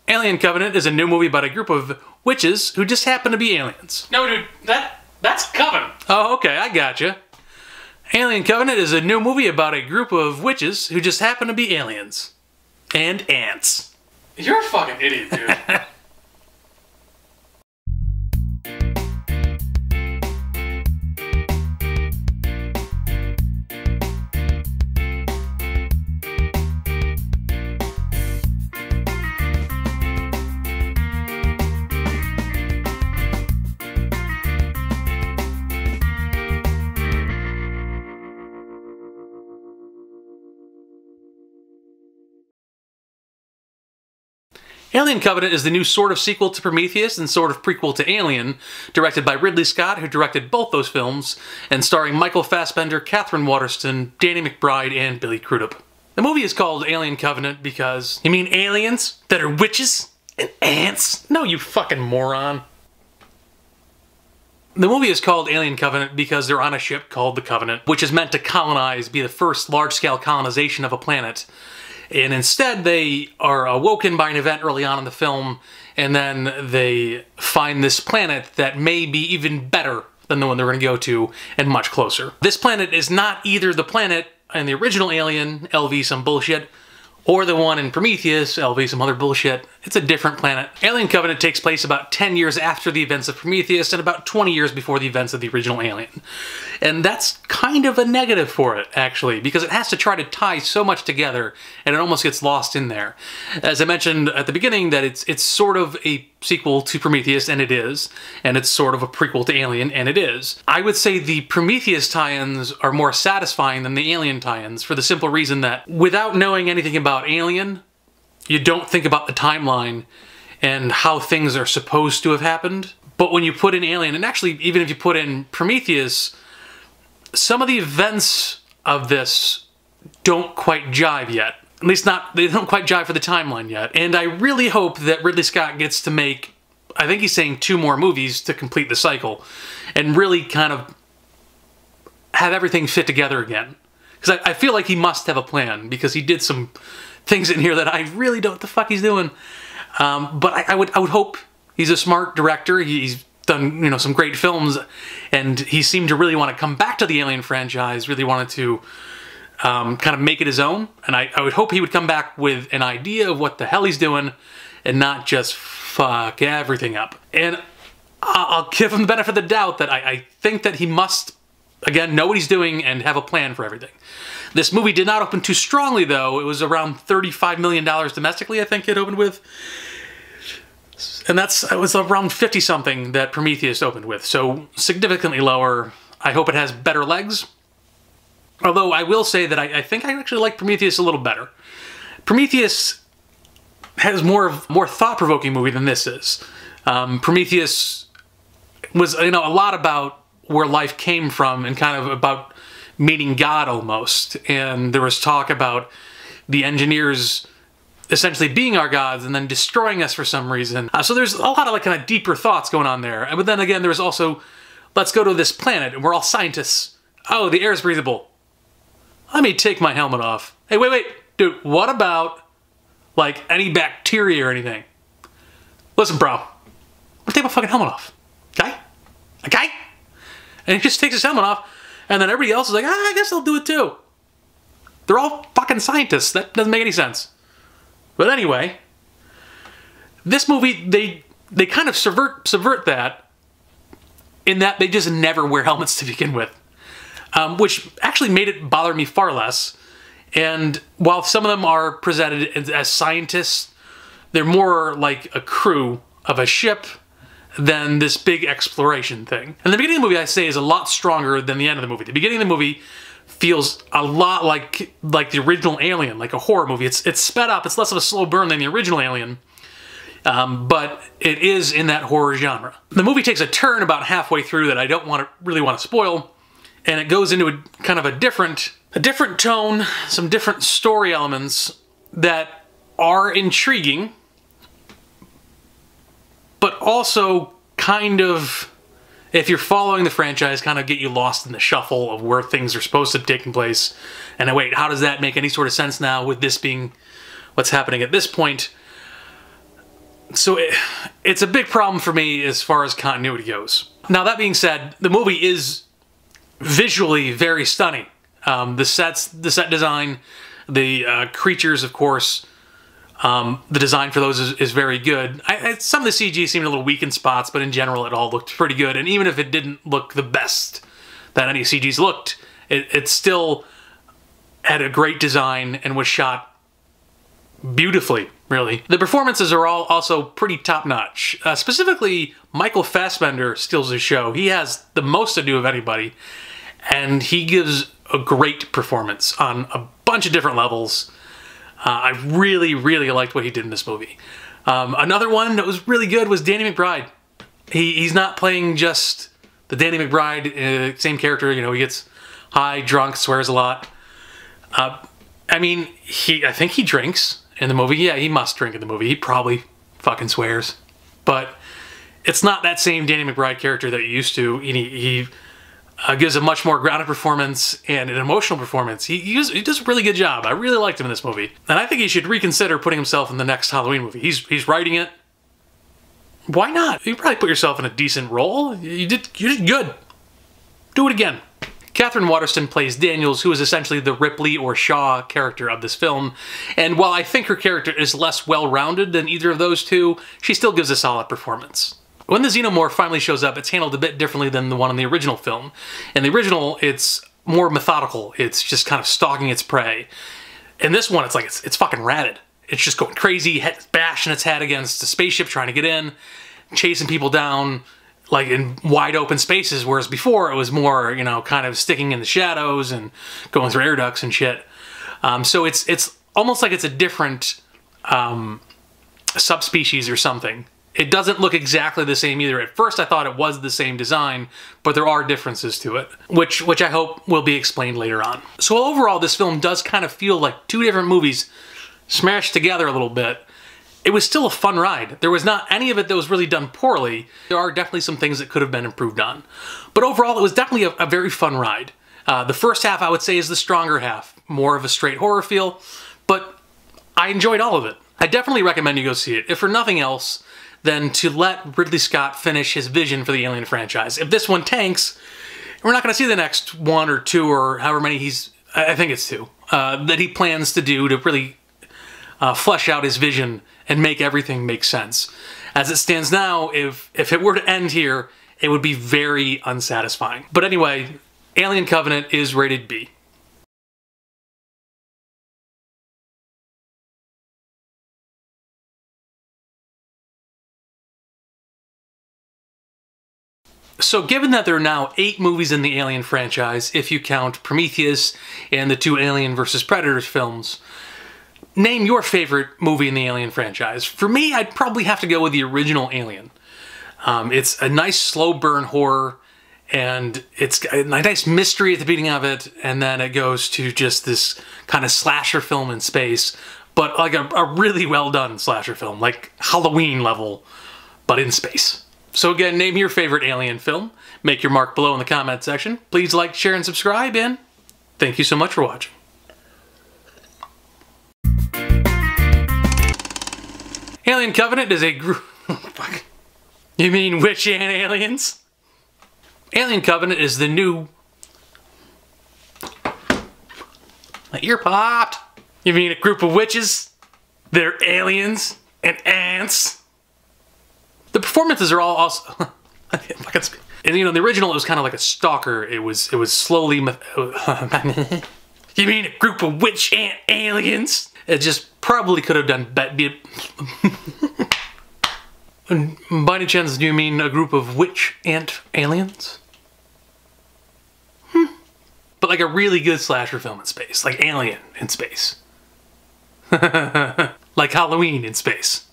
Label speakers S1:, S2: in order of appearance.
S1: Alien Covenant is a new movie about a group of witches who just happen to be aliens.
S2: No, dude, that's Covenant.
S1: Oh, okay, I gotcha. Alien Covenant is a new movie about a group of witches who just happen to be aliens. And ants.
S2: You're a fucking idiot, dude.
S1: Alien Covenant is the new sort of sequel to Prometheus and sort of prequel to Alien, directed by Ridley Scott, who directed both those films, and starring Michael Fassbender, Katherine Waterston, Danny McBride, and Billy Crudup. The movie is called Alien Covenant because... You mean aliens that are witches and ants? No, you fucking moron. The movie is called Alien Covenant because they're on a ship called the Covenant, which is meant to colonize, be the first large-scale colonization of a planet. And instead, they are awoken by an event early on in the film, and then they find this planet that may be even better than the one they're going to go to, and much closer. This planet is not either the planet in the original Alien, LV some bullshit, or the one in Prometheus, LV some other bullshit. It's a different planet. Alien Covenant takes place about 10 years after the events of Prometheus and about 20 years before the events of the original Alien. And that's kind of a negative for it, actually, because it has to try to tie so much together, and it almost gets lost in there. As I mentioned at the beginning, that it's sort of a sequel to Prometheus, and it is, and it's sort of a prequel to Alien, and it is. I would say the Prometheus tie-ins are more satisfying than the Alien tie-ins, for the simple reason that without knowing anything about Alien, you don't think about the timeline and how things are supposed to have happened. But when you put in Alien, and actually even if you put in Prometheus, some of the events of this don't quite jive yet. At least they don't quite jive for the timeline yet. And I really hope that Ridley Scott gets to make, I think he's saying 2 more movies to complete the cycle, and really kind of have everything fit together again. Because I feel like he must have a plan, because he did some things in here that I really don't know what the fuck he's doing. But I would hope. He's a smart director. He's done, you know, some great films, and he seemed to really want to come back to the Alien franchise, really wanted to kind of make it his own. And I would hope he would come back with an idea of what the hell he's doing and not just fuck everything up. And I'll give him the benefit of the doubt that I think that he must, again, know what he's doing and have a plan for everything. This movie did not open too strongly, though. It was around $35 million domestically, I think it opened with. And it was around 50-something that Prometheus opened with, so significantly lower. I hope it has better legs. Although I will say that I think I actually like Prometheus a little better. Prometheus has more thought-provoking movie than this is. Prometheus was, you know, a lot about where life came from and kind of about meeting God almost. And there was talk about the engineers essentially being our gods and then destroying us for some reason. So there's a lot of like kind of deeper thoughts going on there. But then again, there's also, let's go to this planet and we're all scientists. Oh, the air's breathable. Let me take my helmet off. Hey, wait, dude, what about like any bacteria or anything? Listen, bro, I'll take my fucking helmet off. Okay? Okay? And he just takes his helmet off, and then everybody else is like, I guess I'll do it too. They're all fucking scientists. That doesn't make any sense. But anyway, this movie, they kind of subvert that in that they just never wear helmets to begin with. Which actually made it bother me far less. And while some of them are presented as scientists, they're more like a crew of a ship than this big exploration thing. And the beginning of the movie, I say, is a lot stronger than the end of the movie. The beginning of the movie feels a lot like the original Alien, like a horror movie. It's sped up, it's less of a slow burn than the original Alien, but it is in that horror genre. The movie takes a turn about halfway through that I don't really want to spoil, and it goes into a kind of a different tone, some different story elements that are intriguing, but also kind of, if you're following the franchise, kind of get you lost in the shuffle of where things are supposed to be taking place. And then, wait, how does that make any sort of sense now with this being what's happening at this point? So it's a big problem for me as far as continuity goes. Now that being said, the movie is visually very stunning. The set design, the creatures, of course, the design for those is very good. Some of the CG seemed a little weak in spots, but in general it all looked pretty good. And even if it didn't look the best that any CGs looked, it still had a great design and was shot beautifully, really. The performances are all also pretty top-notch. Specifically, Michael Fassbender steals the show. He has the most to do of anybody, and he gives a great performance on a bunch of different levels. I really, really liked what he did in this movie. Another one that was really good was Danny McBride. He's not playing just the Danny McBride, same character, you know, he gets high, drunk, swears a lot. I mean, I think he drinks in the movie. Yeah, he must drink in the movie. He probably fucking swears. But it's not that same Danny McBride character that you used to. He gives a much more grounded performance and an emotional performance. He does a really good job. I really liked him in this movie. And I think he should reconsider putting himself in the next Halloween movie. He's writing it. Why not? You probably put yourself in a decent role. You did good. Do it again. Katherine Waterston plays Daniels, who is essentially the Ripley or Shaw character of this film, and while I think her character is less well-rounded than either of those two, she still gives a solid performance. When the Xenomorph finally shows up, it's handled a bit differently than the one in the original film. In the original, it's more methodical. It's just kind of stalking its prey. In this one, it's fucking rabid. It's just going crazy, bashing its head against the spaceship, trying to get in, chasing people down, like in wide open spaces, whereas before it was more, you know, kind of sticking in the shadows and going through air ducts and shit. So it's almost like it's a different subspecies or something. It doesn't look exactly the same either. At first I thought it was the same design, but there are differences to it, which I hope will be explained later on. So overall, this film does kind of feel like two different movies smashed together a little bit. It was still a fun ride. There was not any of it that was really done poorly. There are definitely some things that could have been improved on. But overall, it was definitely a very fun ride. The first half, I would say, is the stronger half. More of a straight horror feel, but I enjoyed all of it. I definitely recommend you go see it, if for nothing else, than to let Ridley Scott finish his vision for the Alien franchise. If this one tanks, we're not going to see the next one or two or however many I think it's two, that he plans to do to really flesh out his vision and make everything make sense. As it stands now, if it were to end here, it would be very unsatisfying. But anyway, Alien Covenant is rated B. So given that there are now 8 movies in the Alien franchise, if you count Prometheus and the 2 Alien vs. Predator films, name your favorite movie in the Alien franchise. For me, I'd probably have to go with the original Alien. It's a nice slow burn horror, and it's a nice mystery at the beginning of it, and then it goes to just this kind of slasher film in space, but like a really well done slasher film, like Halloween level, but in space. So again, name your favorite Alien film, make your mark below in the comment section. Please like, share, and subscribe, and thank you so much for watching. Alien Covenant is a group... Fuck. You mean witch and aliens? Alien Covenant is the new... My ear popped! You mean a group of witches? They're aliens and ants? The performances are all also... And you know, the original, it was kind of like a stalker. It was slowly... You mean a group of witch ant aliens? It just probably could have done better. By any chance, do you mean a group of witch ant aliens? But like a really good slasher film in space, like Alien in space. Like Halloween in space.